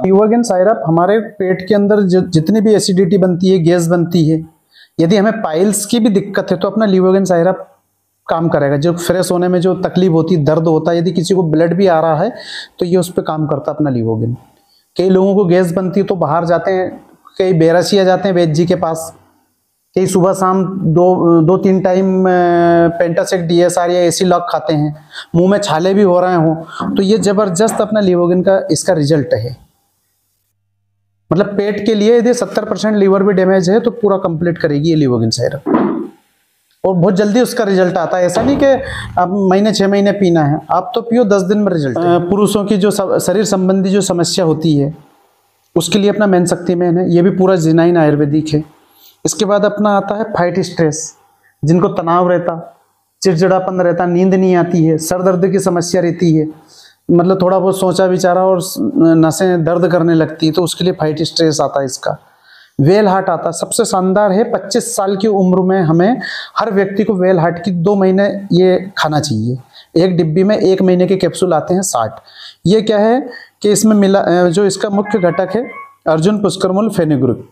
लीवोगेन syrup हमारे पेट के अंदर जितनी भी एसिडिटी बनती है, गैस बनती है, यदि हमें पाइल्स की भी दिक्कत है तो अपना लीवोगेन साइरप काम करेगा। जो फ्रेश होने में जो तकलीफ होती है, दर्द होता है, यदि किसी को ब्लड भी आ रहा है तो ये उस पर काम करता है अपना लीवोगेन। कई लोगों को गैस बनती है तो बाहर जाते हैं, कई बेरसिया जाते हैं वैद्य जी के पास, कई सुबह शाम दो तीन टाइम पेंटासिक DSR या AC लॉक खाते हैं, मुंह में छाले भी हो रहे हो, तो ये जबरदस्त अपना लीवोगेन का इसका रिजल्ट है। मतलब पेट के लिए यदि 70% लीवर भी डैमेज है तो पूरा कंप्लीट करेगी ये लीवोगेन साइरप, और बहुत जल्दी उसका रिजल्ट आता है। ऐसा नहीं कि आप महीने 6 महीने पीना है, आप तो पियो 10 दिन में रिजल्ट। पुरुषों की जो शरीर संबंधी जो समस्या होती है उसके लिए अपना मेन शक्ति मैन है, ये भी पूरा जेनाइन आयुर्वेदिक है। इसके बाद अपना आता है फाइट स्ट्रेस, जिनको तनाव रहता, चिड़चिड़ापन रहता, नींद नहीं आती है, सर दर्द की समस्या रहती है, मतलब थोड़ा बहुत सोचा विचारा और नसें दर्द करने लगती है, तो उसके लिए फाइट स्ट्रेस आता है। इसका वेल हार्ट आता, सबसे शानदार है। 25 साल की उम्र में हमें हर व्यक्ति को वेल हार्ट की 2 महीने ये खाना चाहिए। एक डिब्बी में 1 महीने के कैप्सूल आते हैं 60। ये क्या है कि इसमें मिला जो इसका मुख्य घटक है अर्जुन पुष्करमूल फेनुग्रीक,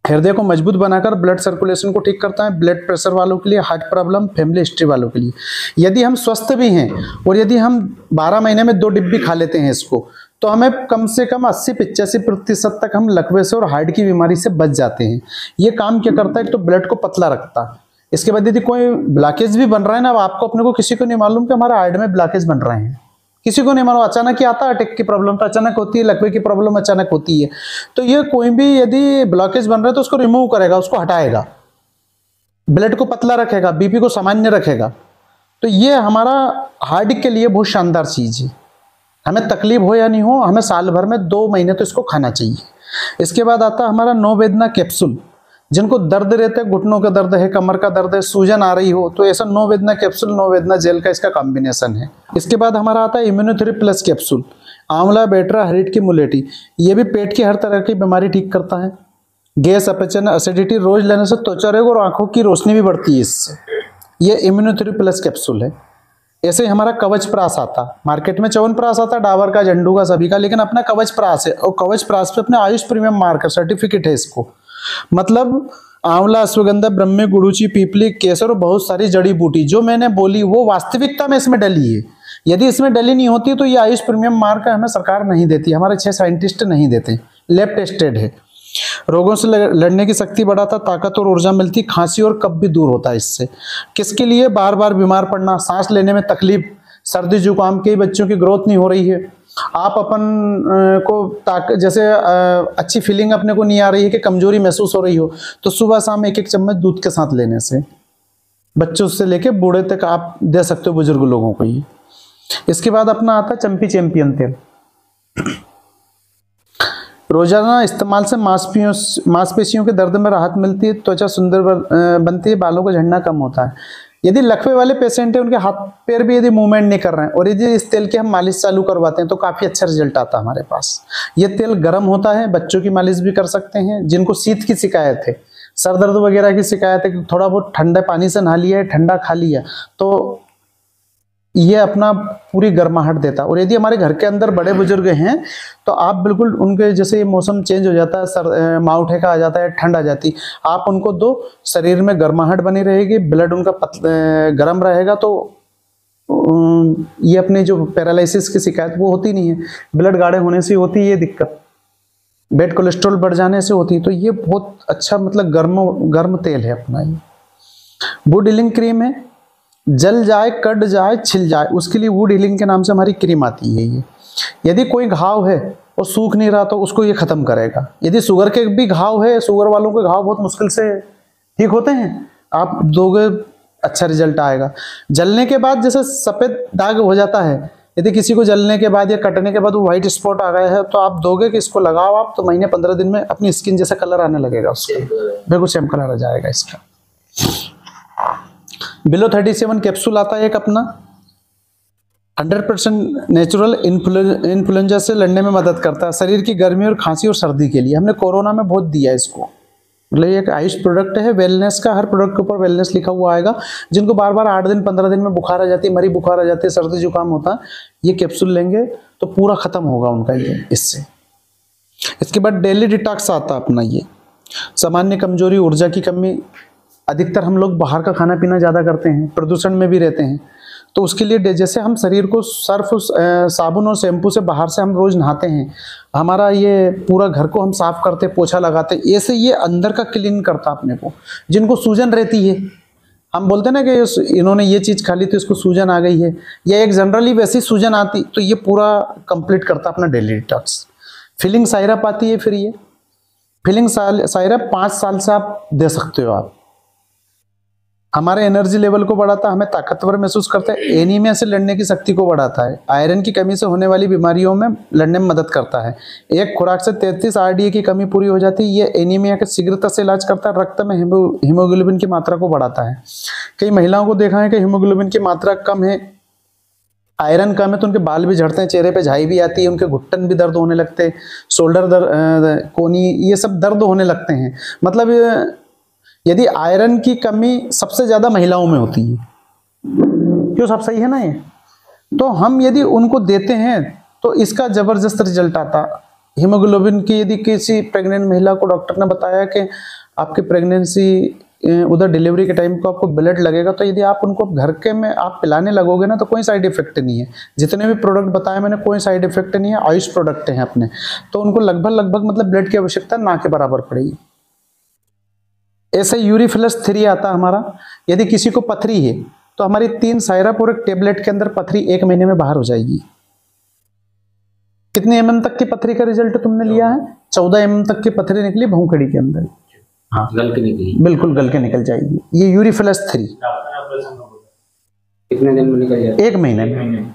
हृदय को मजबूत बनाकर ब्लड सर्कुलेशन को ठीक करता है, ब्लड प्रेशर वालों के लिए, हार्ट प्रॉब्लम, फैमिली हिस्ट्री वालों के लिए। यदि हम स्वस्थ भी हैं और यदि हम 12 महीने में 2 डिब्बी खा लेते हैं इसको, तो हमें कम से कम 80-85% तक हम लकवे से और हार्ट की बीमारी से बच जाते हैं। ये काम क्या करता है, तो ब्लड को पतला रखता है। इसके बाद यदि कोई ब्लॉकेज भी बन रहा है ना, अब आपको अपने को किसी को नहीं मालूम कि हमारा हार्ट में ब्लॉकेज बन रहे हैं, किसी को नहीं मालूम, अचानक ही आता है। अटैक की प्रॉब्लम तो अचानक होती है, लकवे की प्रॉब्लम अचानक होती है। तो ये कोई भी यदि ब्लॉकेज बन रहा है तो उसको रिमूव करेगा, उसको हटाएगा, ब्लड को पतला रखेगा, बीपी को सामान्य रखेगा। तो ये हमारा हार्ट के लिए बहुत शानदार चीज है। हमें तकलीफ हो या नहीं हो, हमें साल भर में 2 महीने तो इसको खाना चाहिए। इसके बाद आता है हमारा नो वेदना कैप्सूल। जिनको दर्द रहता है, घुटनों का दर्द है, कमर का दर्द है, सूजन आ रही हो, तो ऐसा नो वेदना कैप्सूल, नो वेदना जेल का इसका कॉम्बिनेशन है। इसके बाद हमारा आता है इम्यूनोथेरेपी प्लस कैप्सूल, आंवला, बेटरा, हरीट की मुलेठी। ये भी पेट की हर तरह की बीमारी ठीक करता है। गैस, अपचन, एसिडिटी रोज लेने से त्वचा रोग और आंखों की रोशनी भी बढ़ती है इससे। ये इम्यूनोथेरेपी प्लस कैप्सूल है। ऐसे ही हमारा कवच प्रास आता, मार्केट में च्यवनप्राश आता, डाबर का, झंडू का, सभी का, लेकिन अपना कवच प्रास है, और कवच प्रास पे अपने आयुष प्रीमियम मार्क सर्टिफिकेट है इसको। मतलब आंवला, अश्वगंधा, ब्रह्मी, गुड़ूची, पीपली, केसर और बहुत सारी जड़ी बूटी जो मैंने बोली वो वास्तविकता में इसमें डली है। यदि इसमें डली नहीं होती तो ये आयुष प्रीमियम मार्क हमें सरकार नहीं देती, हमारे 6 साइंटिस्ट नहीं देते, लैब टेस्टेड है। रोगों से लड़ने की शक्ति बढ़ाता, ताकत और ऊर्जा मिलती, खांसी और कफ भी दूर होता है इससे। किसके लिए? बार बार बीमार पड़ना, सांस लेने में तकलीफ, सर्दी जुकाम, कई बच्चों की ग्रोथ नहीं हो रही है, आप अपन को जैसे अच्छी फीलिंग अपने को नहीं आ रही है कि कमजोरी महसूस हो रही हो, तो सुबह शाम 1-1 चम्मच दूध के साथ लेने से, बच्चों से लेके बूढ़े तक आप दे सकते हो, बुजुर्ग लोगों को ये। इसके बाद अपना आता है चंपी चैंपियन तेल। रोजाना इस्तेमाल से मांसपेशियों के दर्द में राहत मिलती है, त्वचा सुंदर बनती है, बालों का झड़ना कम होता है। यदि लकवे वाले पेशेंट है, उनके हाथ पैर भी यदि मूवमेंट नहीं कर रहे हैं और यदि इस तेल की हम मालिश चालू करवाते हैं तो काफी अच्छा रिजल्ट आता है हमारे पास। ये तेल गर्म होता है, बच्चों की मालिश भी कर सकते हैं। जिनको शीत की शिकायत है, सर दर्द वगैरह की शिकायत है, थोड़ा बहुत ठंडे पानी से नहा लिया है, ठंडा खा लिया, तो ये अपना पूरी गर्माहट देता है। और यदि हमारे घर के अंदर बड़े बुजुर्ग हैं तो आप बिल्कुल उनके, जैसे मौसम चेंज हो जाता है, माउथ ठेका आ जाता है, ठंड आ जाती, आप उनको दो, शरीर में गर्माहट बनी रहेगी, ब्लड उनका गर्म रहेगा, तो ये अपने जो पैरालिसिस की शिकायत वो होती नहीं है। ब्लड गाढ़े होने से होती है ये दिक्कत, बैड कोलेस्ट्रॉल बढ़ जाने से होती है। तो ये बहुत अच्छा मतलब गर्म तेल है अपना। ये वुड हीलिंग क्रीम है, जल जाए, कट जाए, छिल जाए, उसके लिए वुड हीलिंग के नाम से हमारी क्रीम आती है ये। यदि कोई घाव है और सूख नहीं रहा तो उसको ये खत्म करेगा। यदि शुगर के भी घाव है, शुगर वालों के घाव बहुत मुश्किल से ठीक होते हैं, आप दोगे अच्छा रिजल्ट आएगा। जलने के बाद जैसे सफेद दाग हो जाता है, यदि किसी को जलने के बाद या कटने के बाद वो व्हाइट स्पॉट आ गया है, तो आप दोगे कि इसको लगाओ आप, तो महीने 15 दिन में अपनी स्किन जैसा कलर आने लगेगा, उसका बिल्कुल सेम कलर आ जाएगा इसका। बिलो 37 कैप्सूल आता है एक अपना, 100% नेचुरल, इन्फ्लुएंजा से लड़ने में मदद करता है, शरीर की गर्मी और खांसी और सर्दी के लिए। हमने कोरोना में बहुत दिया इसको। मतलब ये एक आयुष प्रोडक्ट है, वेलनेस का, हर प्रोडक्ट के ऊपर वेलनेस लिखा हुआ आएगा। जिनको बार बार 8 दिन 15 दिन में बुखार आ जाती है, मरी बुखार आ जाती है, सर्दी जुकाम होता है, ये कैप्सूल लेंगे तो पूरा खत्म होगा उनका ये इससे। इसके बाद डेली डिटॉक्स आता है अपना ये सामान्य कमजोरी, ऊर्जा की कमी। अधिकतर हम लोग बाहर का खाना पीना ज़्यादा करते हैं, प्रदूषण में भी रहते हैं, तो उसके लिए जैसे हम शरीर को सर्फ साबुन और शैम्पू से बाहर से हम रोज़ नहाते हैं, हमारा ये पूरा घर को हम साफ़ करते, पोछा लगाते, ऐसे ये अंदर का क्लीन करता अपने को। जिनको सूजन रहती है, हम बोलते हैं ना कि इन्होंने ये चीज़ खा ली तो इसको सूजन आ गई है, या एक जनरली वैसी सूजन आती, तो ये पूरा कंप्लीट करता अपना डेली डिटॉक्स। फीलिंग साइरप आती है, फिर ये फीलिंग साइरप 5 साल से आप दे सकते हो आप। हमारे एनर्जी लेवल को बढ़ाता है, हमें ताकतवर महसूस करता है, एनीमिया से लड़ने की शक्ति को बढ़ाता है, आयरन की कमी से होने वाली बीमारियों में लड़ने में मदद करता है। एक खुराक से 33 RDA की कमी पूरी हो जाती है। ये एनीमिया के शीघ्रता से इलाज करता है, रक्त में हीमोग्लोबिन की मात्रा को बढ़ाता है। कई महिलाओं को देखा है कि हीमोग्लोबिन की मात्रा कम है, आयरन कम है, तो उनके बाल भी झड़ते हैं, चेहरे पे झाई भी आती है, उनके घुटन भी दर्द होने लगते हैं, शोल्डर दर्द, कोनी, ये सब दर्द होने लगते हैं। मतलब यदि आयरन की कमी सबसे ज़्यादा महिलाओं में होती है, क्यों, सब सही है ना ये, तो हम यदि उनको देते हैं तो इसका ज़बरदस्त रिजल्ट आता। हीमोग्लोबिन की यदि किसी प्रेग्नेंट महिला को डॉक्टर ने बताया कि आपकी प्रेगनेंसी उधर डिलीवरी के टाइम को आपको ब्लड लगेगा, तो यदि आप उनको घर के में आप पिलाने लगोगे ना, तो कोई साइड इफेक्ट नहीं है। जितने भी प्रोडक्ट बताए मैंने, कोई साइड इफेक्ट नहीं है, आयुष प्रोडक्ट हैं अपने, तो उनको लगभग मतलब ब्लड की आवश्यकता ना के बराबर पड़ेगी। ऐसे यूरिफिलस 3 आता हमारा। यदि किसी को पथरी है तो हमारी 3 साइरप और एक टेबलेट के अंदर पथरी 1 महीने में बाहर हो जाएगी। कितने mm तक की पथरी का रिजल्ट तुमने लिया है? 14 mm तक की पथरी निकली भौंकड़ी के अंदर। हाँ, गल के निकली, बिल्कुल गल के निकल जाएगी। ये यूरिफिलस 3 कितने दिन में निकल जाएगी? 1 महीने में,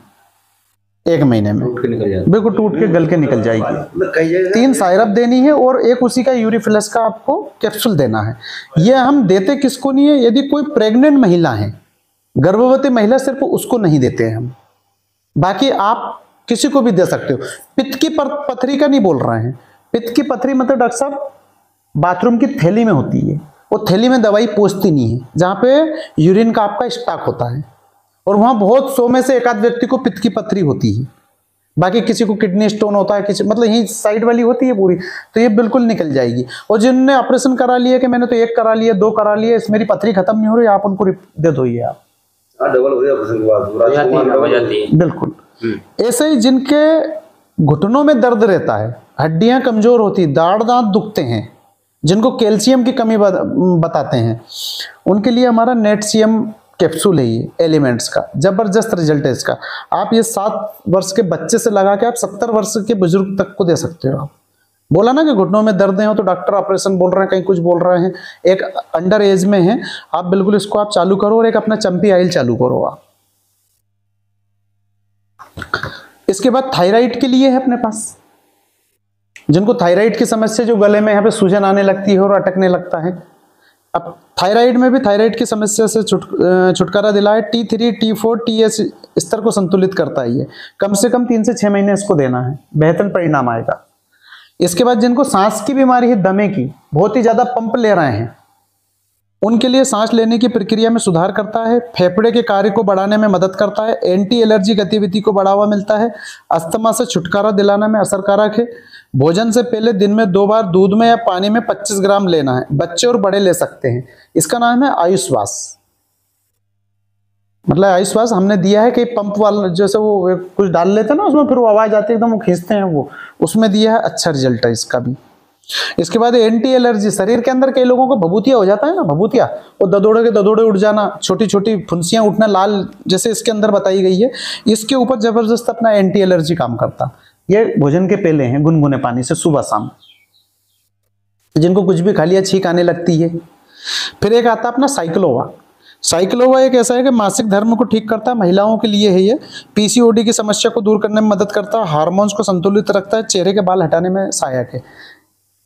1 महीने में टूट के निकल जाएगी, बिल्कुल टूट के गल के निकल जाएगी। 3 साइरप देनी है और एक उसी का यूरिफिलस का आपको कैप्सूल देना है। ये हम देते किसको नहीं है, यदि कोई प्रेग्नेंट महिला है, गर्भवती महिला, सिर्फ उसको नहीं देते हैं हम, बाकी आप किसी को भी दे सकते हो। पित्त की पथरी का नहीं बोल रहे हैं। पित्त की पथरी मतलब डॉक्टर साहब बाथरूम की थैली में होती है, वो थैली में दवाई पहुंचती नहीं है, जहाँ पे यूरिन का आपका स्टॉक होता है, और वहाँ बहुत 100 में से 1 आध व्यक्ति को पित्त की पथरी होती है, बाकी किसी को किडनी स्टोन होता है, किसी मतलब यही साइड वाली होती है पूरी, तो ये बिल्कुल निकल जाएगी। और जिनने ऑपरेशन करा लिया कि मैंने तो 1 करा लिया, 2 करा लिया, इस मेरी पथरी खत्म नहीं हो रही, आप उनको दे दो, ये आप डबल हो जाती है। बिल्कुल। ऐसे ही जिनके घुटनों में दर्द रहता है, हड्डियां कमजोर होती, दाढ़ दांत दुखते हैं, जिनको कैल्शियम की कमी बताते हैं, उनके लिए हमारा नेटशियम कैप्सूल है, ये एलिमेंट्स का जबरदस्त रिजल्ट है इसका। आप ये 7 वर्ष के बच्चे से लगा के आप 70 वर्ष के बुजुर्ग तक को दे सकते हो। आप बोला ना कि घुटनों में दर्द है, तो डॉक्टर ऑपरेशन बोल रहे हैं, कहीं कुछ बोल रहे हैं, एक अंडर एज में है, आप बिल्कुल इसको आप चालू करो, और एक अपना चंपी ऑयल चालू करो आप। इसके बाद थायराइड के लिए है अपने पास, जिनको थायराइड की समस्या, जो गले में यहाँ पे सूजन आने लगती है और अटकने लगता है। अब थायराइड में भी थायराइड की समस्या से छुटकारा दिलाए। T3, T4, TS स्तर को संतुलित करता है ये। कम से कम 3 से 6 महीने इसको देना है, बेहतर परिणाम आएगा। इसके बाद जिनको सांस की बीमारी है, दमे की, बहुत ही ज्यादा पंप ले रहे हैं, उनके लिए सांस लेने की प्रक्रिया में सुधार करता है, फेफड़े के कार्य को बढ़ाने में मदद करता है, एंटी एलर्जी गतिविधि को बढ़ावा मिलता है, अस्थमा से छुटकारा दिलाने में असरकारक है। भोजन से पहले दिन में 2 बार दूध में या पानी में 25 ग्राम लेना है, बच्चे और बड़े ले सकते हैं। इसका नाम है आयुष्वास। मतलब आयुष्वास हमने दिया है कि पंप वाला, जैसे वो कुछ डाल लेते हैं ना उसमें, फिर वो आवाज आती है एकदम, वो खींचते हैं, वो उसमें दिया है, अच्छा रिजल्ट है इसका भी। इसके बाद एंटी एलर्जी, शरीर के अंदर कई लोगों को भभूतिया हो जाता है ना, भभूतिया, वो ददोड़े उठ जाना, छोटी छोटी फुंसियां उठना, लाल, जैसे इसके अंदर बताई गई है, इसके ऊपर जबरदस्त अपना एंटी एलर्जी काम करता। ये भोजन के पहले हैं, गुनगुने पानी से सुबह शाम, जिनको कुछ भी खा लिया छींक आने लगती है। फिर एक आता अपना साइक्लोवा। साइक्लोवा एक ऐसा है कि मासिक धर्म को ठीक करता है, महिलाओं के लिए है ये। पीसीओडी की समस्या को दूर करने में मदद करता है, हार्मोन्स को संतुलित रखता है, चेहरे के बाल हटाने में सहायक है।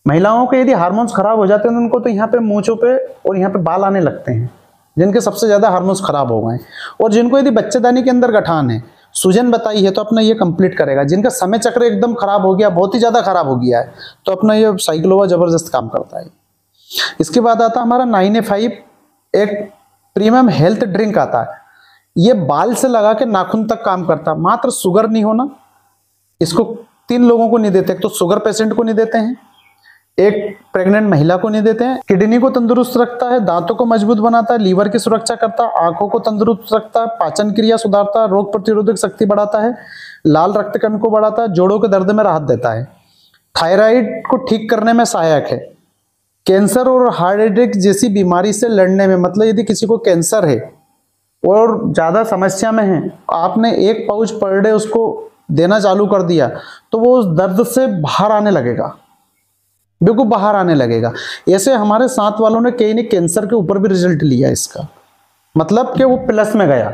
महिलाओं के यदि हार्मोन्स खराब हो जाते हैं तो उनको तो यहाँ पे मूंछों पे और यहाँ पे बाल आने लगते हैं, जिनके सबसे ज्यादा हार्मोन्स खराब हो गए। और जिनको यदि बच्चेदानी के अंदर गठान है, सूजन बताई है, तो अपना ये कंप्लीट करेगा। जिनका समय चक्र एकदम खराब हो गया, बहुत ही ज्यादा खराब हो गया है, तो अपना ये साइक्लोवा जबरदस्त काम करता है। इसके बाद आता हमारा 9A5, एक प्रीमियम हेल्थ ड्रिंक आता है। ये बाल से लगा के नाखून तक काम करता है, मात्र शुगर नहीं होना, इसको 3 लोगों को नहीं देते, एक तो शुगर पेशेंट को नहीं देते हैं, एक प्रेग्नेंट महिला को नहीं देते हैं। किडनी को तंदुरुस्त रखता है, दांतों को मजबूत बनाता है, लीवर की सुरक्षा करता है, आंखों को तंदुरुस्त रखता है, पाचन क्रिया सुधारता है, रोग प्रतिरोधक शक्ति बढ़ाता है, लाल रक्त कण को बढ़ाता है, जोड़ों के दर्द में राहत देता है, थायराइड को ठीक करने में सहायक है, कैंसर और हार्ट अटैक जैसी बीमारी से लड़ने में, मतलब यदि किसी को कैंसर है और ज्यादा समस्या में है, आपने एक पाउच पर डे उसको देना चालू कर दिया तो वो उस दर्द से बाहर आने लगेगा, बिल्कुल बाहर आने लगेगा। ऐसे हमारे साथ वालों ने कई ने कैंसर के ऊपर भी रिजल्ट लिया इसका, मतलब कि वो प्लस में गया।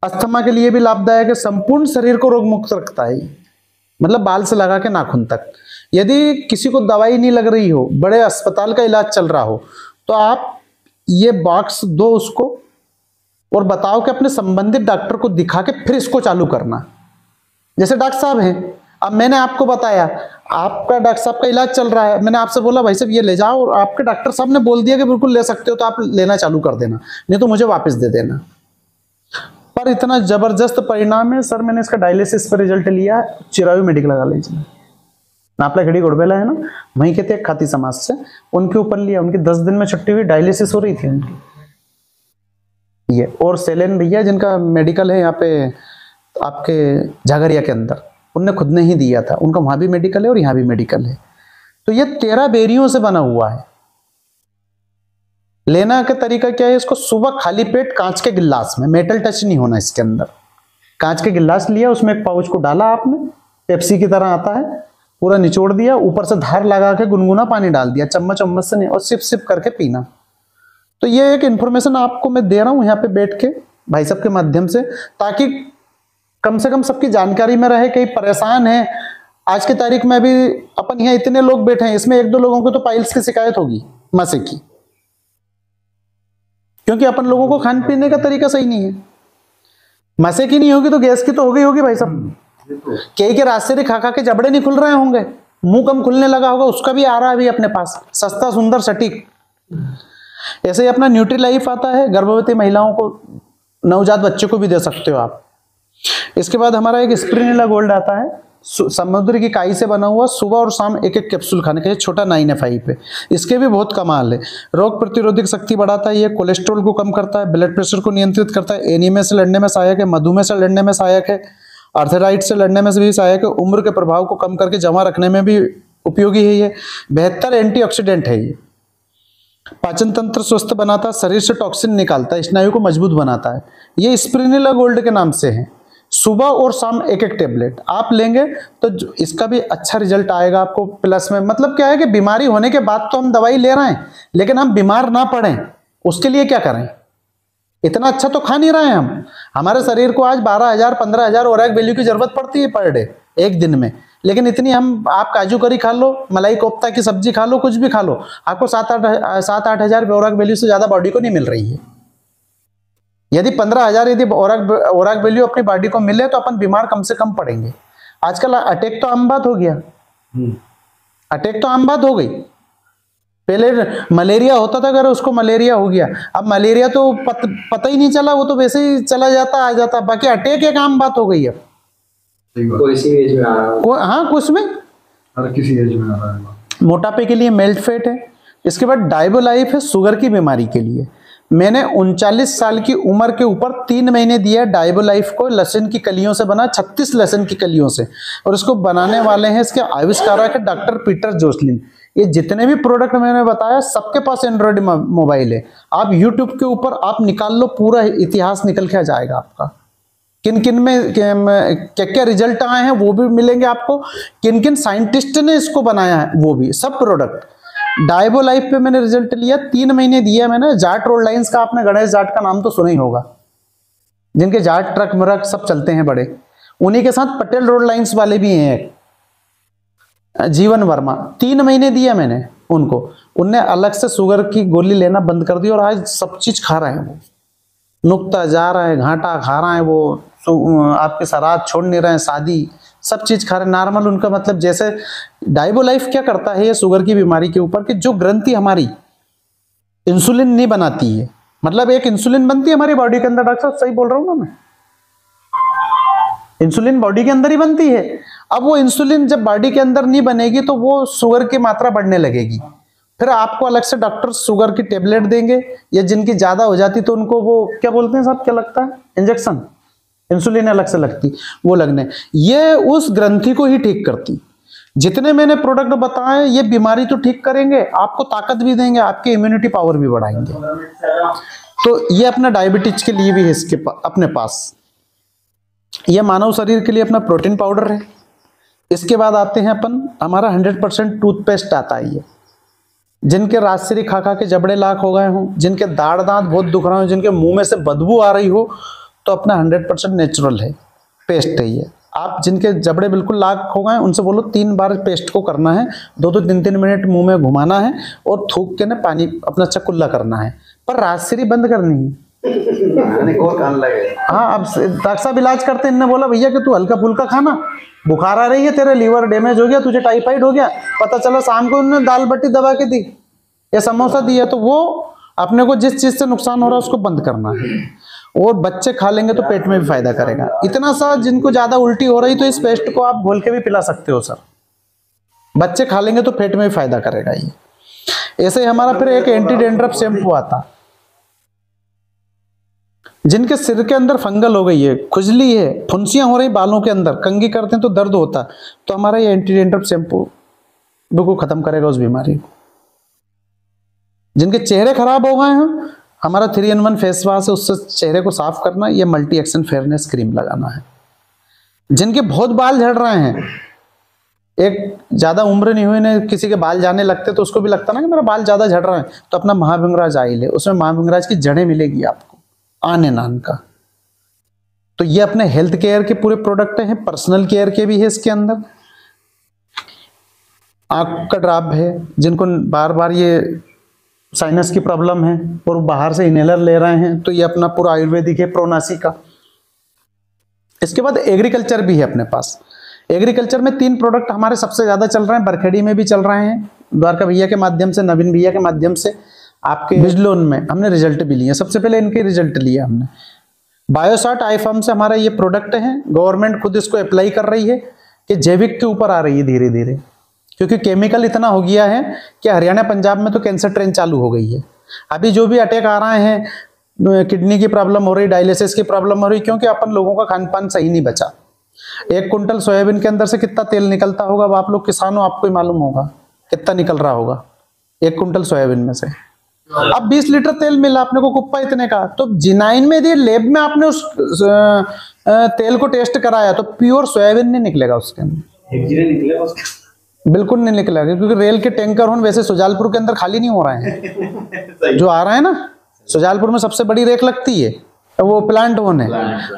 अस्थमा के लिए भी लाभदायक है, संपूर्ण शरीर को रोग मुक्त रखता है, मतलब बाल से लगा के नाखून तक। यदि किसी को दवाई नहीं लग रही हो, बड़े अस्पताल का इलाज चल रहा हो, तो आप ये बॉक्स दो उसको और बताओ कि अपने संबंधित डॉक्टर को दिखा के फिर इसको चालू करना। जैसे डॉक्टर साहब हैं, अब मैंने आपको बताया, आपका डॉक्टर साहब का इलाज चल रहा है, मैंने आपसे बोला भाई साहब ये ले जाओ, और आपके डॉक्टर साहब ने बोल दिया कि बिल्कुल ले सकते हो, तो आप लेना चालू कर देना, नहीं तो मुझे वापस दे देना। पर इतना जबरदस्त परिणाम है सर, मैंने इसका डायलिसिस पर रिजल्ट लिया, चिरायू मेडिकल कॉलेज में, नापला खड़ी गोड़बेला है ना, वहीं के थे एक खाती समाज से, उनके ऊपर लिया, उनकी 10 दिन में छुट्टी हुई, डायलिसिस हो रही थी उनकी। ये और सेलेन भैया जिनका मेडिकल है यहाँ पे आपके झागरिया के अंदर, उनने खुद ने ही दिया था, उनका वहां भी मेडिकल है और यहाँ भी मेडिकल है। तो ये 13 बेरियों से बना हुआ है। लेना का तरीका क्या है, इसको सुबह खाली पेट कांच के गिलास में, मेटल टच नहीं होना इसके अंदर, कांच के गिलास लिया, उसमें एक पाउच को डाला आपने, पेप्सी की तरह आता है, पूरा निचोड़ दिया, ऊपर से धार लगा के गुनगुना पानी डाल दिया, चम्मच चम्मच से नहीं, और सिप सिप करके पीना। तो ये एक इन्फॉर्मेशन आपको मैं दे रहा हूं यहाँ पे बैठ के भाई साहब के माध्यम से, ताकि कम से कम सबकी जानकारी में रहे। कई परेशान है, आज की तारीख में भी अपन यहाँ इतने लोग बैठे हैं, इसमें 1-2 लोगों को तो पाइल्स की शिकायत होगी, मसे की, क्योंकि अपन लोगों को खाने पीने का तरीका सही नहीं है। मसे की नहीं होगी तो गैस की तो होगी भाई साहब। कई के रास्ते खा खा के जबड़े नहीं खुल रहे होंगे, मुंह कम खुलने लगा होगा, उसका भी आ रहा है अभी अपने पास, सस्ता सुंदर सटीक। ऐसे ही अपना न्यूट्री लाइफ आता है, गर्भवती महिलाओं को, नवजात बच्चे को भी दे सकते हो आप। इसके बाद हमारा एक स्प्रिनिला गोल्ड आता है, समुद्र की काई से बना हुआ, सुबह और शाम 1-1 कैप्सूल खाने का, छोटा 9FI पे। इसके भी बहुत कमाल है, रोग प्रतिरोधक शक्ति बढ़ाता है, ये कोलेस्ट्रॉल को कम करता है, ब्लड प्रेशर को नियंत्रित करता है, एनीमिया से लड़ने में सहायक है, मधुमेह से लड़ने में सहायक है, आर्थराइटिस से लड़ने में भी सहायक है, उम्र के प्रभाव को कम करके जमा रखने में भी उपयोगी है, ये बेहतर एंटीऑक्सीडेंट है, ये पाचन तंत्र स्वस्थ बनाता है, शरीर से टॉक्सिन निकालता है, स्नायु को मजबूत बनाता है। ये स्प्रिनिला गोल्ड के नाम से है। सुबह और शाम 1-1 टेबलेट आप लेंगे तो इसका भी अच्छा रिजल्ट आएगा आपको। प्लस में मतलब क्या है कि बीमारी होने के बाद तो हम दवाई ले रहे हैं, लेकिन हम बीमार ना पड़ें उसके लिए क्या करें? इतना अच्छा तो खा नहीं रहे हैं हम। हमारे शरीर को आज 12,000 15,000 ओरेक वैल्यू की जरूरत पड़ती है पर डे, एक दिन में, लेकिन इतनी हम, आप काजू करी खा लो, मलाई कोफ्ता की सब्जी खा लो, कुछ भी खा लो, आपको 7-8 हज़ार ओरेक वैल्यू से ज्यादा बॉडी को नहीं मिल रही है। यदि 15,000 यदि ओरेक वैल्यू अपनी बॉडी को मिले तो अपन बीमार कम से कम पड़ेंगे। आजकल अटैक तो आम बात हो गया, अटैक तो आम बात हो गई। पहले मलेरिया होता था, अगर उसको मलेरिया हो गया, अब मलेरिया तो पता ही नहीं चला, वो तो वैसे ही चला जाता आ जाता, बाकी अटैक एक आम बात हो गई। अब कोई सी एज में आ रहा है, हाँ कुछ में, हर किसी एज में आ रहा है। मोटापे के लिए मेल्ट फैट है। इसके बाद डाइबो लाइफ है, शुगर की बीमारी के लिए। मैंने 39 साल की उम्र के ऊपर 3 महीने दिया डाइबो लाइफ को, लहसुन की कलियों से बना, 36 लहसुन की कलियों से, और इसको बनाने वाले हैं, इसके आविष्कारक है डॉक्टर पीटर जोसलिन। ये जितने भी प्रोडक्ट मैंने बताया सबके पास एंड्रॉयड मोबाइल है। आप यूट्यूब के ऊपर आप निकाल लो, पूरा इतिहास निकल के आ जाएगा आपका, किन किन में क्या क्या रिजल्ट आए हैं वो भी मिलेंगे आपको, किन किन साइंटिस्ट ने इसको बनाया है वो भी, सब प्रोडक्ट। डाइबो लाइफ पे मैंने रिजल्ट लिया, 3 महीने दिया मैंने। जाट रोड लाइंस का आपने गणेश जाट का नाम तो सुना ही होगा, जिनके जाट ट्रक मरक सब चलते हैं बड़े, उन्हीं के साथ पटेल रोड लाइंस वाले भी हैं, जीवन वर्मा। 3 महीने दिया मैंने उनको, उनने अलग से शुगर की गोली लेना बंद कर दी और आज सब चीज खा रहे हैं वो, नुक्ता जा रहा है, घाटा खा रहा है वो, आपके सराद छोड़ नहीं रहे हैं, शादी सब चीज खा रहे हैं नॉर्मल। उनका मतलब जैसे डाइबो लाइफ क्या करता है ये शुगर की बीमारी के ऊपर, कि जो ग्रंथि हमारी इंसुलिन नहीं बनाती है, मतलब एक इंसुलिन बनती है हमारी बॉडी के अंदर, डॉक्टर साहब सही बोल रहा हूँ ना मैं, इंसुलिन बॉडी के अंदर ही बनती है, अब वो इंसुलिन जब बॉडी के अंदर नहीं बनेगी तो वो शुगर की मात्रा बढ़ने लगेगी, फिर आपको अलग से डॉक्टर शुगर की टेबलेट देंगे, या जिनकी ज्यादा हो जाती तो उनको वो क्या बोलते हैं साहब, क्या लगता है, इंजेक्शन, इंसुलिन अलग से लगती, वो लगने, ये उस ग्रंथि को ही ठीक करती। जितने मैंने प्रोडक्ट बताए ये बीमारी तो ठीक करेंगे, आपको ताकत भी देंगे, आपकी इम्यूनिटी पावर भी बढ़ाएंगे। तो ये अपना डायबिटीज के लिए भी है इसके अपने पास। ये मानव शरीर के लिए अपना प्रोटीन पाउडर है। इसके बाद आते हैं अपन, हमारा 100% टूथपेस्ट आता है। ये जिनके राजश्री खा खा के जबड़े लाख हो गए हों, जिनके दाढ़ दांत बहुत दुख रहे हो, जिनके मुंह में से बदबू आ रही हो, तो अपना 100% नेचुरल है पेस्ट है ये। आप जिनके जबड़े बिल्कुल लाख हो गए उनसे बोलो 3 बार पेस्ट को करना है, 2-2 3-3 मिनट मुंह में घुमाना है और थूक के ना पानी अपना अच्छा कुल्ला करना है, पर राजश्री बंद करनी है। हाँ, अब डॉक्टर साहब इलाज करते इनने बोला भैया कि तू हल्का फुल्का खाना, बुखार आ रही है, तेरे लीवर डैमेज हो गया, तुझे टाइफाइड हो गया, पता चला शाम को उन्होंने दाल बट्टी दबा के दी या समोसा दिया, तो वो अपने को जिस चीज से नुकसान हो रहा है उसको बंद करना है। और बच्चे खा लेंगे तो पेट में भी फायदा करेगा। इतना सा जिनको ज्यादा उल्टी हो रही तो इस पेस्ट को आप घोल के भी पिला सकते हो सर, बच्चे खा लेंगे तो पेट में भी फायदा करेगा ये। ऐसे ही हमारा फिर एक एंटी डेंड्रफ शैम्पू आता, जिनके सिर के अंदर फंगल हो गई है, खुजली है, फुंसियां हो रही बालों के अंदर, कंघी करते हैं तो दर्द होता, तो हमारा ये एंटी डेंड्रफ शैम्पू बिल्कुल खत्म करेगा उस बीमारी को। जिनके चेहरे खराब हो गए हैं, हमारा 3-in-1 फेस वॉश है, उससे चेहरे को साफ करना, ये मल्टी एक्शन फेयरनेस क्रीम लगाना है। जिनके बहुत बाल झड़ रहे हैं, एक ज्यादा उम्र नहीं हुई ने किसी के बाल जाने लगते तो उसको भी लगता ना कि मेरा बाल ज्यादा झड़ रहा है, तो अपना महाभिंगराज ऑयल है, उसमें महाभिंगराज की जड़ें मिलेगी आपको, आने नान का। तो ये अपने हेल्थ केयर के पूरे प्रोडक्ट हैं, पर्सनल केयर के भी है इसके अंदर। आंख का ड्रॉप है, जिनको बार बार ये साइनस की प्रॉब्लम है और बाहर से इनहेलर ले रहे हैं, तो ये अपना पूरा आयुर्वेदिक है, प्रोनासी का। इसके बाद एग्रीकल्चर भी है अपने पास। एग्रीकल्चर में 3 प्रोडक्ट हमारे सबसे ज्यादा चल रहे हैं, बरखेड़ी में भी चल रहे हैं, द्वारका भैया के माध्यम से, नवीन भैया के माध्यम से, आपके बिजलोन में हमने रिजल्ट भी लिए। सबसे पहले इनके रिजल्ट लिया हमने। बायोसार्ट आई फार्म से हमारा ये प्रोडक्ट है, गवर्नमेंट खुद इसको अप्लाई कर रही है कि जैविक के ऊपर आ रही है धीरे धीरे, क्योंकि केमिकल इतना हो गया है कि हरियाणा पंजाब में तो कैंसर ट्रेन चालू हो गई है। अभी जो भी अटैक आ रहे हैं, किडनी की प्रॉब्लम हो रही, डायलिसिस की प्रॉब्लम हो रही, क्योंकि अपन लोगों का खान पान सही नहीं बचा। 1 कुंटल सोयाबीन के अंदर से कितना तेल निकलता होगा, अब आप लोग किसान हो, आपको ही मालूम होगा कितना निकल रहा होगा 1 कुंटल सोयाबीन में से। अब 20 लीटर तेल मिला अपने को कुप्पा इतने का, तो जिनाइन में यदि लैब में आपने उस तेल को टेस्ट कराया तो प्योर सोयाबीन नहीं निकलेगा उसके अंदर, बिल्कुल नहीं निकलेगा, क्योंकि रेल के टैंकर हो वैसे सुजालपुर के अंदर खाली नहीं हो रहे हैं। जो आ रहा है ना, सुजालपुर में सबसे बड़ी रेक लगती है, वो प्लांट होने।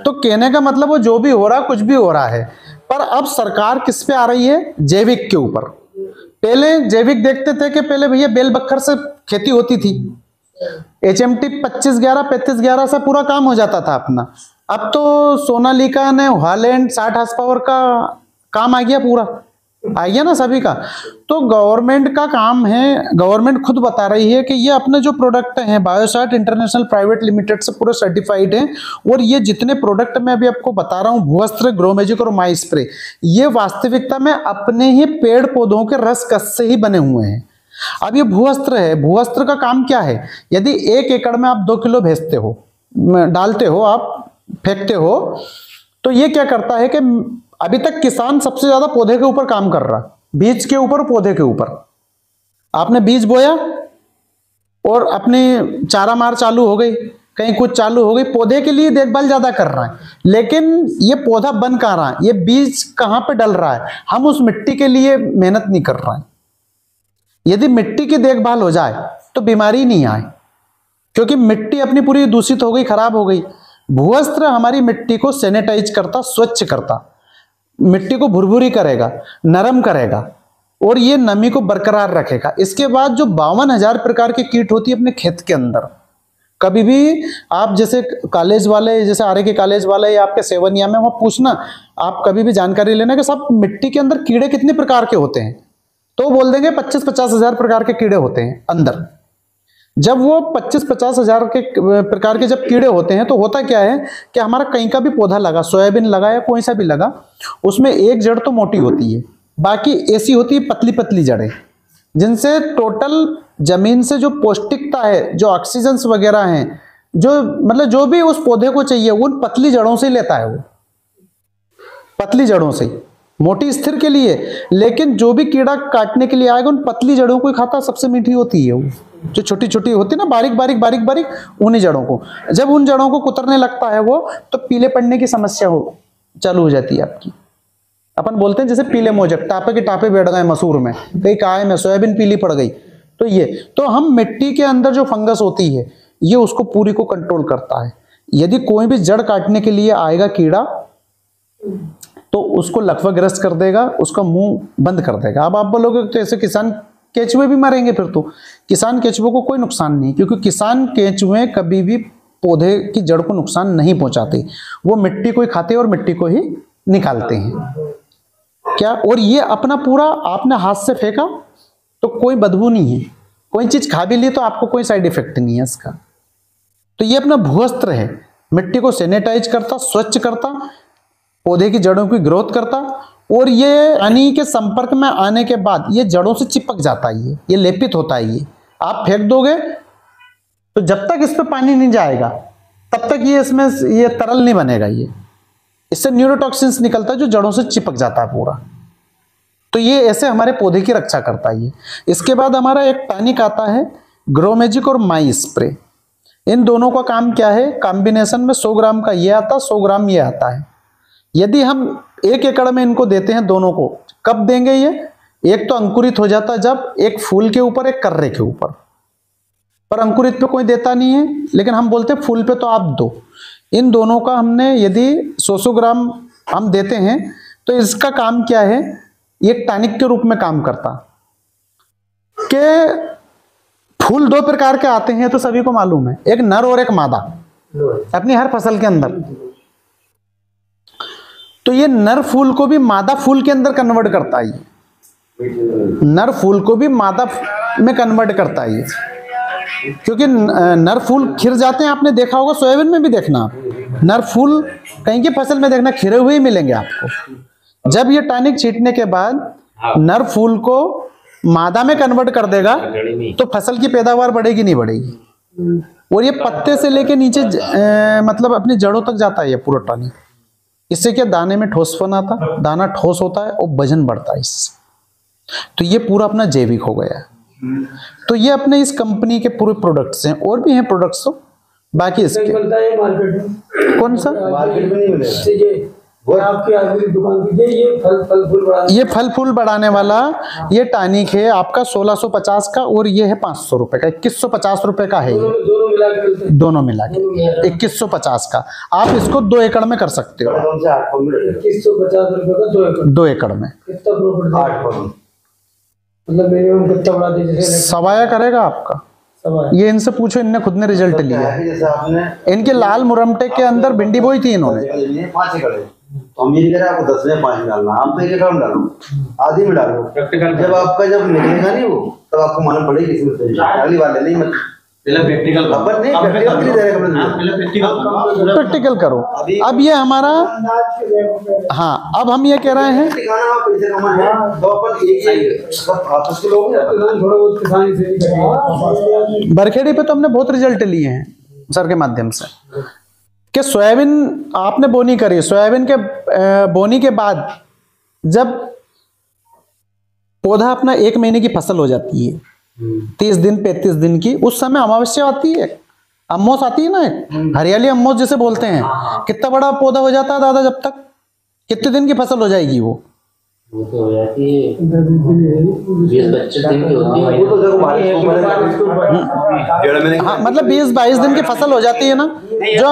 तो कहने का मतलब वो जो भी हो रहा, कुछ भी हो रहा है, पर अब सरकार किस पे आ रही है, जैविक के ऊपर। पहले जैविक देखते थे कि पहले भैया बेल बखर से खेती होती थी, HMT 25-11 35-11 से पूरा काम हो जाता था अपना। अब तो सोनालिका ने हॉलैंड 60 हॉर्स पावर का काम आ गया, पूरा आ गया ना सभी का। तो गवर्नमेंट का काम है, गवर्नमेंट खुद बता रही है कि ये अपने जो प्रोडक्ट हैं बायोसार्ट इंटरनेशनल प्राइवेट लिमिटेड से पूरे सर्टिफाइड हैं, और ये जितने प्रोडक्ट मैं अभी आपको बता रहा हूँ, भूवस्त्र, ग्रो मैजिक और माई स्प्रे, ये वास्तविकता में अपने ही पेड़ पौधों के रस कस से ही बने हुए हैं। अब ये भूवस्त्र है, भूवस्त्र का काम क्या है, यदि 1 एकड़ में आप 2 किलो भेजते हो, डालते हो, आप फेंकते हो, तो ये क्या करता है कि अभी तक किसान सबसे ज्यादा पौधे के ऊपर काम कर रहा, बीज के ऊपर, पौधे के ऊपर। आपने बीज बोया और अपनी चारा मार चालू हो गई, कहीं कुछ चालू हो गई, पौधे के लिए देखभाल ज्यादा कर रहा है, लेकिन ये पौधा बन कहाँ रहा है, ये बीज कहाँ पे डल रहा है, हम उस मिट्टी के लिए मेहनत नहीं कर रहे हैं। यदि मिट्टी की देखभाल हो जाए तो बीमारी नहीं आए, क्योंकि मिट्टी अपनी पूरी दूषित हो गई, खराब हो गई। भूवस्त्र हमारी मिट्टी को सैनिटाइज करता, स्वच्छ करता, मिट्टी को भुरभुरी करेगा, नरम करेगा, और ये नमी को बरकरार रखेगा। इसके बाद जो 52,000 प्रकार की कीट होती है अपने खेत के अंदर, कभी भी आप जैसे कॉलेज वाले, जैसे आरे के कॉलेज वाले या आपके सेवनिया में, वहां पूछना, आप कभी भी जानकारी लेना कि सब मिट्टी के अंदर कीड़े कितने प्रकार के होते हैं, तो बोल देंगे 25-50 हजार प्रकार के कीड़े होते हैं अंदर। जब वो 25-50 हजार के प्रकार के जब कीड़े होते हैं तो होता क्या है कि हमारा कहीं का भी पौधा लगा, सोयाबीन लगा या कोई सा भी लगा, उसमें एक जड़ तो मोटी होती है, बाकी ऐसी होती है पतली पतली जड़ें, जिनसे टोटल जमीन से जो पौष्टिकता है, जो ऑक्सीजन वगैरह हैं, जो मतलब जो भी उस पौधे को चाहिए उन पतली जड़ों से लेता है, वो पतली जड़ों से, मोटी स्थिर के लिए, लेकिन जो भी कीड़ा काटने के लिए आएगा उन पतली जड़ों को ही खाता। सबसे मीठी होती है वो, जो छोटी छोटी होती है ना, बारीक बारीक बारीक बारीक, उन्हीं जड़ों को। जब उन जड़ों को कुतरने लगता है वो, तो पीले पड़ने की समस्या चालू हो जाती है आपकी। अपन बोलते हैं जैसे पीले मोजक, टापे के टापे बैठ गए मसूर में, कहीं काय में सोयाबीन पीली पड़ गई। तो ये तो हम मिट्टी के अंदर जो फंगस होती है ये उसको पूरी को कंट्रोल करता है। यदि कोई भी जड़ काटने के लिए आएगा कीड़ा तो उसको लकवाग्रस्त कर देगा, उसका मुंह बंद कर देगा। अब आप बोलोगे तो ऐसे किसान केंचुए भी मरेंगे, फिर तो किसान केंचुए को कोई नुकसान नहीं, क्योंकि किसान केंचुए कभी भी पौधे की जड़ को नुकसान नहीं पहुंचाते, वो मिट्टी को ही खाते और मिट्टी को ही निकालते हैं क्या। और ये अपना पूरा आपने हाथ से फेंका तो कोई बदबू नहीं है, कोई चीज खा भी ली तो आपको कोई साइड इफेक्ट नहीं है इसका। तो ये अपना भूअस्त्र है, मिट्टी को सैनिटाइज करता, स्वच्छ करता, पौधे की जड़ों की ग्रोथ करता, और ये पानी के संपर्क में आने के बाद ये जड़ों से चिपक जाता है, ये लेपित होता है। ये आप फेंक दोगे तो जब तक इस पे पानी नहीं जाएगा तब तक ये इसमें ये तरल नहीं बनेगा। ये इससे न्यूरोटॉक्सिन्स निकलता है जो जड़ों से चिपक जाता है पूरा। तो ये ऐसे हमारे पौधे की रक्षा करता है ये। इसके बाद हमारा एक टॉनिक आता है ग्रो मैजिक और माई स्प्रे। इन दोनों का काम क्या है, कॉम्बिनेशन में 100 ग्राम का ये आता, 100 ग्राम ये आता है। यदि हम 1 एकड़ में इनको देते हैं दोनों को, कब देंगे ये, एक तो अंकुरित हो जाता जब एक फूल के ऊपर एक कर्रे के ऊपर, पर अंकुरित पे कोई देता नहीं है, लेकिन हम बोलते हैं फूल पे तो आप दो। इन दोनों का हमने यदि 100 ग्राम हम देते हैं तो इसका काम क्या है, ये टॉनिक के रूप में काम करता। कि फूल 2 प्रकार के आते हैं तो सभी को मालूम है, एक नर और एक मादा अपनी हर फसल के अंदर। तो ये नर फूल को भी मादा फूल के अंदर कन्वर्ट करता है, नर फूल को भी मादा में कन्वर्ट करता है, क्योंकि नर फूल खिर जाते हैं। आपने देखा होगा, सोयाबीन में भी देखना आप, नर फूल कहीं की फसल में देखना खिरे हुए ही मिलेंगे आपको। जब ये टॉनिक छींटने के बाद नर फूल को मादा में कन्वर्ट कर देगा तो फसल की पैदावार बढ़ेगी नहीं बढ़ेगी। और ये पत्ते से लेके नीचे मतलब अपनी जड़ों तक जाता है ये पूरा टॉनिक। इससे क्या, दाने में ठोसपन आता, दाना ठोस होता है और वजन बढ़ता है इससे। तो ये पूरा अपना जैविक हो गया। तो ये अपने इस कंपनी के पूरे प्रोडक्ट्स हैं, और भी हैं प्रोडक्ट्स तो बाकी इसके कौन सा मार्केट में नहीं मिलेगा। वो आपकी आखिरी दुकान की ये फल फूल बढ़ाने वाला ये टॉनिक है आपका 1650 का, और ये है 500 रुपए का, 2150 रुपए का है ये, दोनों मिला के 2150 का। आप इसको 2 एकड़ में कर सकते हो। 2150 रुपए का 2 एकड़ में कितना प्रॉफिट, मतलब मिनिमम कितना बढ़ा दीजिए? सवाया करेगा आपका। ये इनसे पूछो, इनने खुद ने रिजल्ट लिया। इनके लाल मुरमटे के अंदर भिंडी बोई थी इन्होंने। 5 एकड़ तो हम ये कह रहे हैं आपको 10 में 5 डालना, आप तो 1 एकड़ में डालो, आधी में डालो। जब आपका जब निकलेगा नहीं वो, तब आपको मालूम पड़ेगी किसमें अगली बार नहीं। मत प्रैक्टिकल करो। अब ये हमारा, हाँ अब हम ये कह रहे हैं बरखेड़ी पे तो हमने बहुत रिजल्ट लिए हैं सर के माध्यम से, कि सोयाबीन आपने बोनी करी, सोयाबीन के बोनी के बाद जब पौधा अपना 1 महीने की फसल हो जाती है, 30 दिन 35 दिन की, उस समय अमावस्या आती है, अम्मोस आती है ना, हरियाली अम्मोस जिसे बोलते हैं। कितना बड़ा पौधा हो जाता है दादा, जब तक कितने दिन की फसल हो जाएगी वो तो हो जाती है 20-25 दिन की होती है। हाँ मतलब 20-22 दिन की फसल हो जाती है ना, जो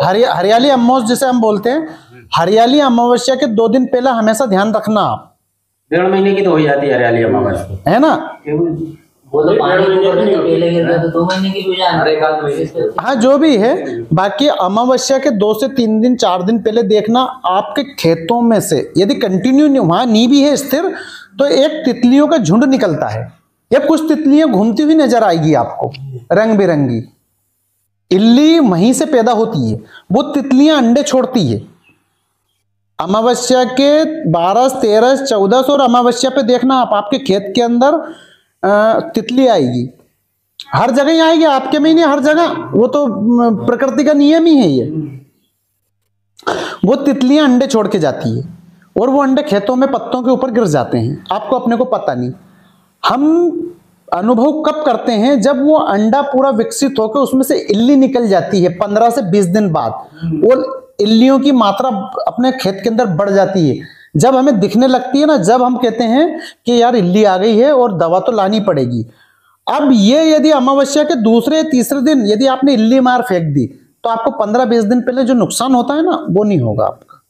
हरियाली अम्मोस जिसे हम बोलते हैं। हरियाली अमावस्या के 2 दिन पहले हमेशा ध्यान रखना आप। 1.5 महीने की तो हो जाती है हरियाली अमावस्या, है ना। वो तो पानी पहले गिर रहा तो 2 महीने की भी हो जाती। हाँ जो भी है, बाकी अमावस्या के 2 से 3 दिन 4 दिन पहले देखना आपके खेतों में से, यदि कंटिन्यू वहां नी भी है स्थिर, तो एक तितलियों का झुंड निकलता है ये कुछ तितलियां घूमती हुई नजर आएगी आपको, रंग बिरंगी। इल्ली वहीं से पैदा होती है, वो तितलियां अंडे छोड़ती है। अमावस्या के 12, 13, 14 और अमावस्या पे देखना आप, आपके खेत के अंदर तितली आएगी। हर जगह ही आएगी, आपके में ही नहीं, हर जगह। वो तो प्रकृति का नियम ही है ये। वो तितलियां अंडे छोड़ के जाती है और वो अंडे खेतों में पत्तों के ऊपर गिर जाते हैं, आपको अपने को पता नहीं। हम अनुभव कब करते हैं? जब वो अंडा पूरा विकसित होकर उसमें से इल्ली निकल जाती है 15 से 20 दिन बाद, और इल्लियों की मात्रा अपने खेत के अंदर बढ़ जाती है। जब हमें दिखने लगती है ना, जब हम कहते हैं कि यार इल्ली आ गई है और दवा तो लानी पड़ेगी। अब ये यदि अमावस्या के दूसरे तीसरे दिन यदि आपने इल्ली मार फेंक दी तो आपको 15-20 दिन पहले जो नुकसान होता है ना, वो नहीं होगा आपका।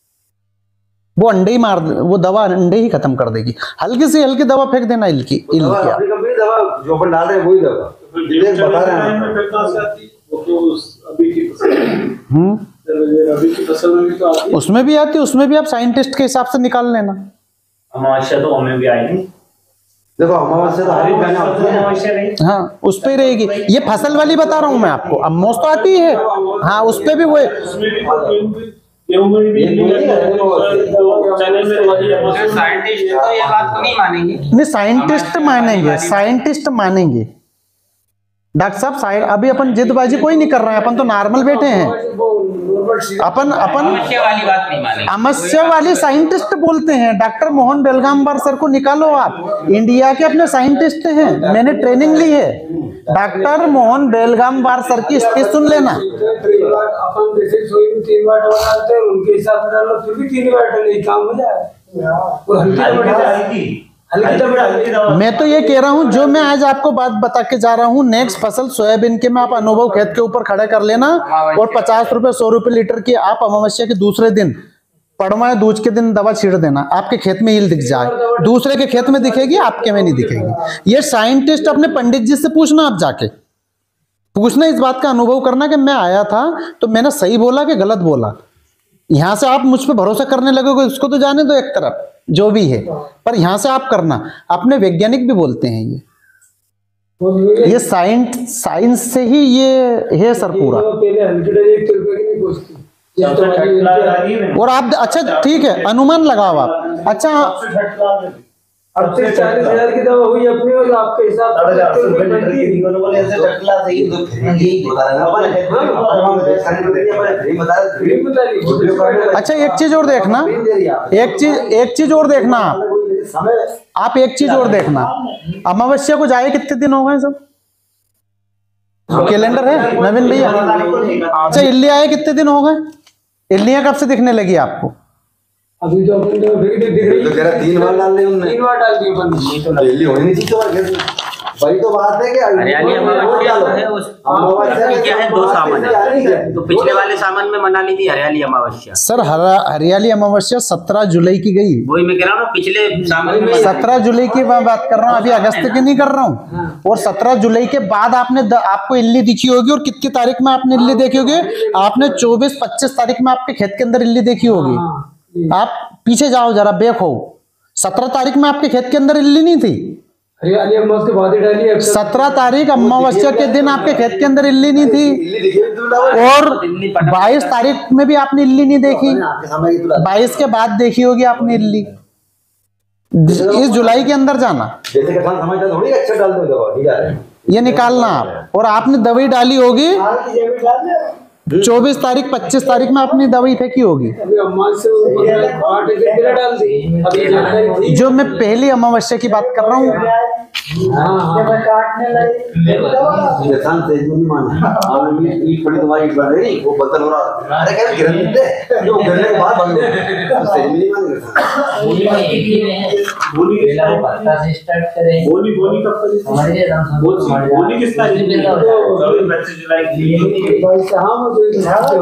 वो अंडे ही मार, वो दवा अंडे ही खत्म कर देगी। हल्की से हल्की दवा फेंक देना इल्ल की दवा जो अपन डाल रहे हैं वही दवा बता रहे हैं। अभी की फसल में भी तो आती है, उसमें भी आती है, उसमें भी आप साइंटिस्ट के हिसाब से निकाल लेना। अमावस्या तो हमें भी आएगी, देखो अमावस्या तो हरी महीना होती है, अमावस्या नहीं, हाँ उस पे ही रहेगी। ये फसल वाली बता रहा हूं मैं आपको, अमोस तो आती है, हाँ उस पे भी वो साइंटिस्ट तो ये बात को नहीं मानेंगे। नहीं, साइंटिस्ट मानेंगे, साइंटिस्ट मानेंगे। डॉक्टर साहब अभी अपन जिदबाजी कोई नहीं कर रहे हैं, अपन तो नॉर्मल बैठे हैं। अपन अमावस्या वाली बात नहीं मानेंगे। अमावस्या वाली साइंटिस्ट बोलते हैं। डॉक्टर मोहन बेलगामवार सर को निकालो आप, इंडिया के अपने साइंटिस्ट हैं, मैंने ट्रेनिंग ली है। डॉक्टर मोहन बेलगामवार सर की स्पीच सुन लेना। अपन जैसे सोई में 3 बार डालते हैं, उनके हिसाब से डालो फिर भी 3 बार डाले, काम हो जाए। मैं तो ये कह रहा हूं, जो मैं आज आपको बात बता के जा रहा हूं, नेक्स्ट फसल सोयाबीन के में आप अनुभव खेत के ऊपर खड़ा कर लेना, और 50 रुपए 100 रुपए लीटर की आप अमावस्या के दूसरे दिन, पड़वा दूज के दिन दवा छीड़ देना, आपके खेत में ईल दिख जाए। दूसरे के खेत में दिखेगी, आपके में नहीं दिखेगी। ये साइंटिस्ट अपने पंडित जी से पूछना, आप जाके पूछना, इस बात का अनुभव करना कि मैं आया था तो मैंने सही बोला कि गलत बोला। यहां से आप मुझ पर भरोसा करने लगोगे, उसको तो जाने दो एक तरफ, जो भी है, पर यहां से आप करना। अपने वैज्ञानिक भी बोलते हैं ये साइंस से ही ये है सर पूरा। और आप अच्छा ठीक है, अनुमान लगाओ आप। अच्छा अब 40,000 की दवा हुई अपनी, और आपके हिसाब से अच्छा एक चीज और देखना, एक चीज और देखना आप एक चीज और देखना, अमावस्या को जाए कितने दिन हो गए सब? कैलेंडर है नवीन भैया? अच्छा इल्ली आए कितने दिन हो गए? इल्लियां कब से दिखने लगी आपको? अभी तो अपन तो दिख रही तो तेरा 3 बार डाल दी उन्होंने, 3 बार डाल दी अपन, तो डेली होनी नहीं चाहिए तुम्हारे घर में। वही तो बात है कि हरियाली अमावस्या तो है, उस क्या है 2 सामान है, तो पिछले वाले सामान में मना ली थी हरियाली अमावस्या। सर हरियाली अमावस्या 17 जुलाई की गई। वही मैं कह रहा हूँ ना, पिछले सामान में 17 जुलाई की मैं बात कर रहा हूँ, अभी अगस्त की नहीं कर रहा हूँ। और 17 जुलाई के बाद आपको इल्ली दिखी होगी, और कितनी तारीख में आपने इल्ली देखी होगी? आपने 24-25 तारीख में आपके खेत के अंदर इल्ली देखी होगी। आप पीछे जाओ जरा, देखो 17 तारीख में आपके खेत के अंदर इल्ली नहीं थी। हरियाली अमावस्या के बाद ही डाली। 17 तारीख अमावस्या के दिन आपके खेत के अंदर इल्ली नहीं थी, और 22 तारीख में भी आपने इल्ली नहीं देखी। 22 के बाद देखी होगी आपने इल्ली। इस जुलाई के अंदर जाना, ये निकालना आप। और आपने दवाई डाली होगी 24 तारीख 25 तारीख में आपने दवाई फेंकी होगी। जो मैं पहली अमावस्या की बात कर रहा हूँ। हाँ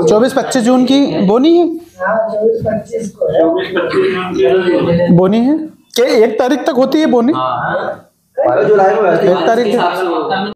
24-25 जून की बोनी है, 24-25 बोनी है कि 1 तारीख तक होती है बोनी? जुलाई में 1 तारीख